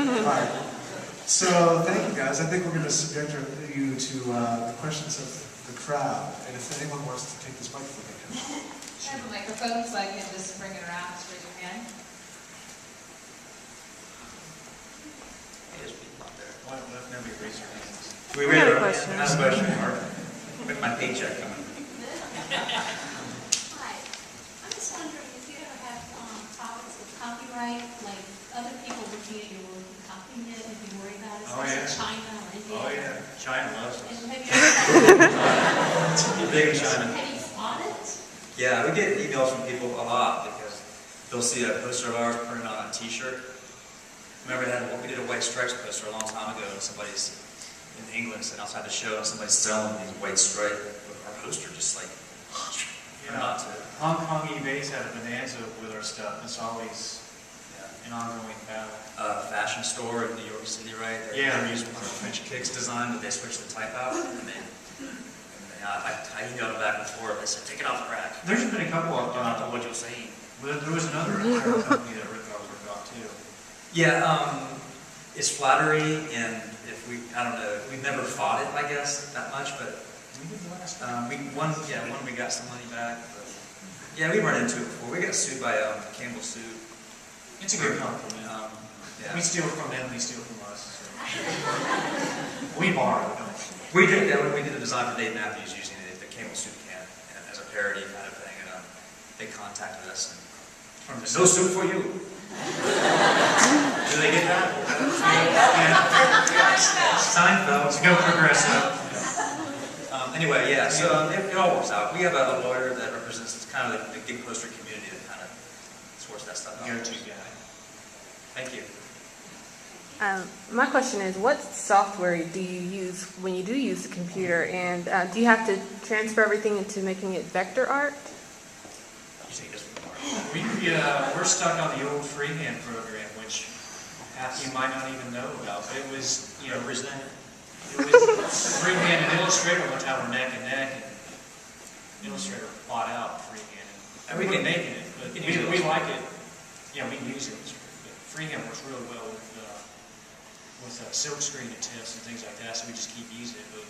Right. So thank you guys. I think we're going to subject you to the questions of the crowd. And if anyone wants to take this microphone, they can. I have a microphone, so I can just bring it around. Just raise your hand. There's people out there. Why don't nobody raise their hands? We I have a have question. a question, Mark. With my paycheck coming. Hi, I'm just wondering if you ever have topics of copyright, like other people looking at your work and copying it, if you worry about it, Oh, yeah. China or India. Oh, yeah. China loves And us. have you ever Big in China. have you fought it? Yeah, we get emails from people a lot because they'll see a poster of ours printed on a T-shirt. Remember we did a White Stripes poster a long time ago, and somebody's in England sitting outside the show, and somebody's selling these white stripe with our poster, just like, not to. Hong Kong eBay's had a bonanza with our stuff. It's always an ongoing battle. Fashion store in New York City, right? Yeah. They're using one of French Kicks design, but they switched the type out, and I emailed them back and forth. They said, take it off the rack. There's been a couple of Not to what you're saying. There was another apparel company that ripped off too. Yeah, it's flattery, and I don't know, we've never fought it, I guess, that much, but we got some money back. But, yeah, we run into it before. We got sued by Campbell Soup. It's a good compliment. Yeah. We steal from them, they steal from us. So. We borrow, don't We did that when we did a design for Dave Matthews using the Campbell Soup can as a parody kind of thing, and they contacted us. And, from the no soup for you. Do they get that? Seinfeld. Let's go progressive. Anyway, yeah, so it all works out. We have a lawyer that represents kind of the gig poster community that kind of sorts that stuff out. Go-to guy. Thank you. My question is, what software do you use when you do use the computer, and do you have to transfer everything into making it vector art? You say this before. We're stuck on the old freehand program, which half you might not even know about. But it was, freehand and Illustrator one time were neck and neck, and Illustrator plot out freehand. And we can making it, but we like it. Yeah, we can use Illustrator, but freehand works really well with silk screen and tips and things like that. So we just keep using it. But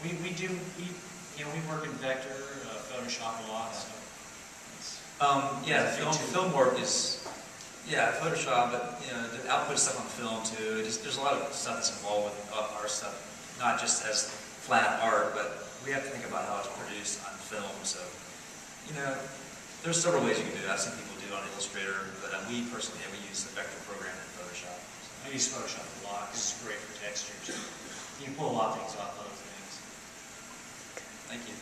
we work in vector, Photoshop a lot. So film work is, Photoshop, but the output stuff on film too. There's a lot of stuff that's involved with our stuff, not just as flat art, but we have to think about how it's produced on film. So, there's several ways you can do it. I've seen people do it on Illustrator, but we personally, we use the vector program in Photoshop. I use Photoshop a lot because it's great for textures. You can pull a lot of things off other things. Thank you.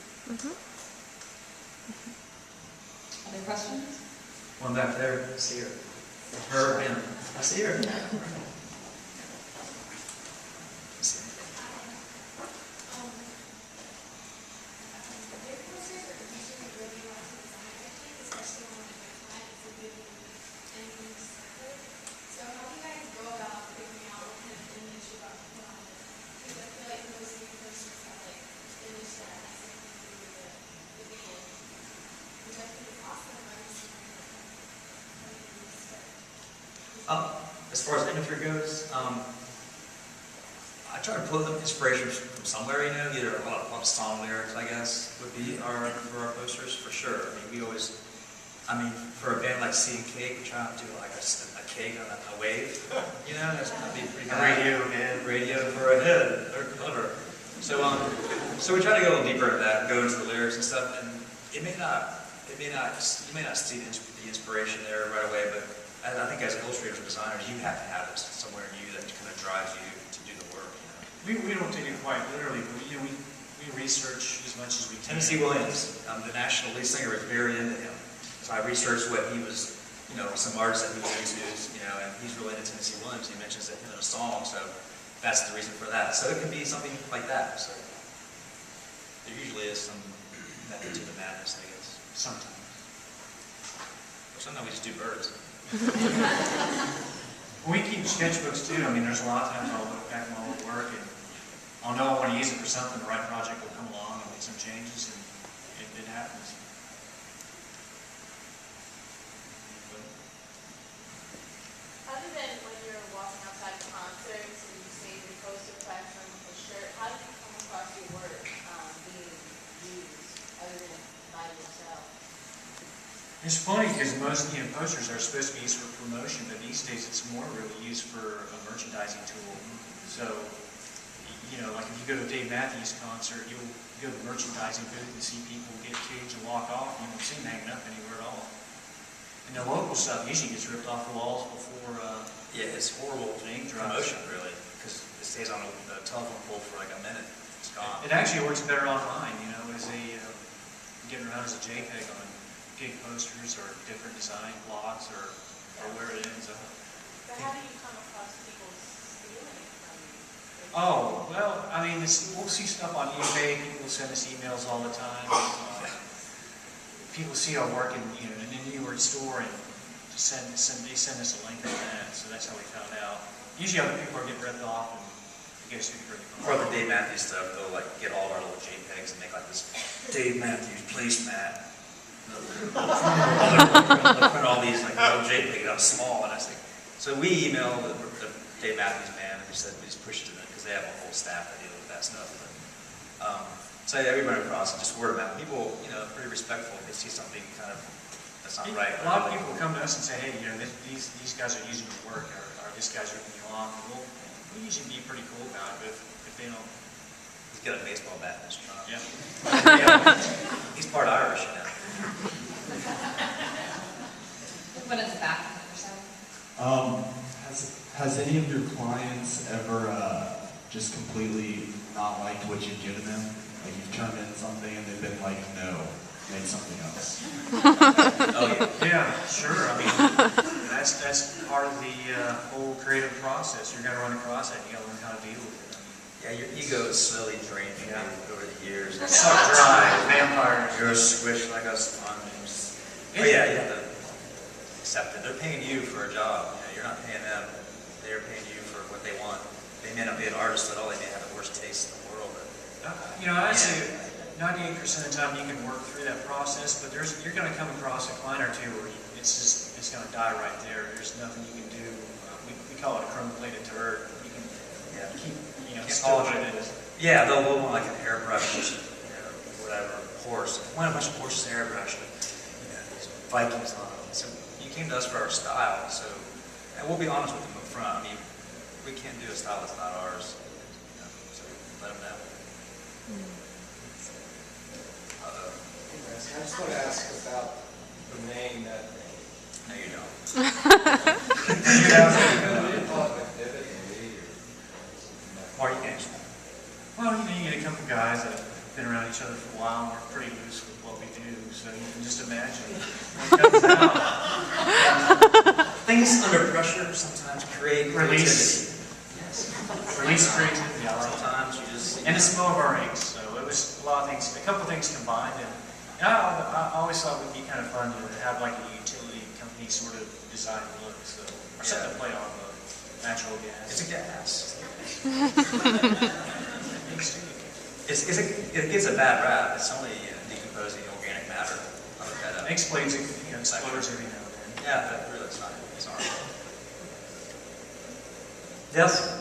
Other questions? One back there. I see her. Her and I see her. As far as imagery goes, I try to pull the inspiration from somewhere, either a lot of song lyrics, I guess, would be for our posters, for sure. For a band like Seed and Cake, we try not to do like a cake on a wave, that's going to be pretty good. Radio for a head, or clever. So we try to go a little deeper into that, go into the lyrics and stuff, and you may not see the inspiration there right away, but I think as illustrators or designers, you have to have it somewhere in you that kind of drives you to do the work. We don't take it quite literally, but we research as much as we can. Tennessee Williams, the national lead singer, is very into him. So I researched what he was, some artists that he was into, and he's really into Tennessee Williams. He mentions it in a song, so that's the reason for that. So it can be something like that. So there usually is some method to the madness, I guess. Sometimes. Or sometimes we just do birds. We keep sketchbooks too. There's a lot of times I'll look back at my old work and I'll know I want to use it for something. The right project will come along and make some changes, and it happens. Other than when you're walking outside It's funny because most, posters are supposed to be used for promotion, but these days it's more really used for a merchandising tool. So, like if you go to a Dave Matthews concert, you'll go to the merchandising booth and see people get tunes and walk off. You won't see them hanging up anywhere at all. And the local stuff usually gets ripped off the walls before. Yeah, it's horrible promotion, really, because it stays on the telephone pole for like a minute. It's gone. It actually works better online, as a getting around as a JPEG on gig posters or different design blocks or where it ends up. But how do you come across people stealing it from you? Oh, well, we'll see stuff on eBay. People send us emails all the time. People see our work in a New York store and they send us a link on that. So that's how we found out. Usually other people are getting ripped off and it goes through pretty For the Dave Matthews stuff, they'll like get all of our little JPEGs and make like this Dave Matthews placemat. They'll print all these like little JPEGs out small, and I say, so we email the Dave Matthews band and we just push it to them because they have a whole staff that deal with that stuff. But, so yeah, we run across it, just word of mouth. People, pretty respectful if they see something kind of that's not right. A lot of people come to us and say, hey, these guys are using your work, or this guy's ripping you off. And we'll usually be pretty cool about it, but if they don't. He's got a baseball bat in his trunk. Yeah. He's part Irish, What is the back of Has any of your clients ever just completely not liked what you've given them? Like you've turned in something and they've been like, no, made something else. Oh yeah. Yeah, sure. That's part of the whole creative process. You're going to run across that. You got to learn how to deal with it. Yeah, your ego is slowly draining over the years. Suck dry, vampires. You're squished like a sponge. But yeah, you have to accept it. They're paying you for a job. You're not paying them. They're paying you for what they want. They may not be an artist at all. They may have the worst taste in the world. I'd say 98% of the time you can work through that process, but you're going to come across a client or two where it's going to die right there. There's nothing you can do. We call it a chrome-plated turd. You can keep, still what it is. Yeah, they'll want like an airbrush, whatever, horse. I want a bunch of horses airbrushed, these Vikings on them. So you came to us for our style, so, and we'll be honest with them up front. We can't do a style that's not ours, so let them know. I just want to ask about the name that name. No, you don't. McDevitt and Lee Party games. Well, you get a couple guys that have been around each other for a while and we're pretty loose with what we do, so you can just imagine what comes out. Things under pressure sometimes create Release. Yes. Release creativity. Sometimes you just. And the smell of our inks, so it was a lot of things, a couple of things combined, and I always thought it would be kind of fun to have like a utility company sort of design look, so, or something to play on the natural gas. It's a gas. It gets a bad rap. It's only decomposing organic matter. I'll look that up. It explodes, explodes every now and then. Yeah, that really, it's not. Yes?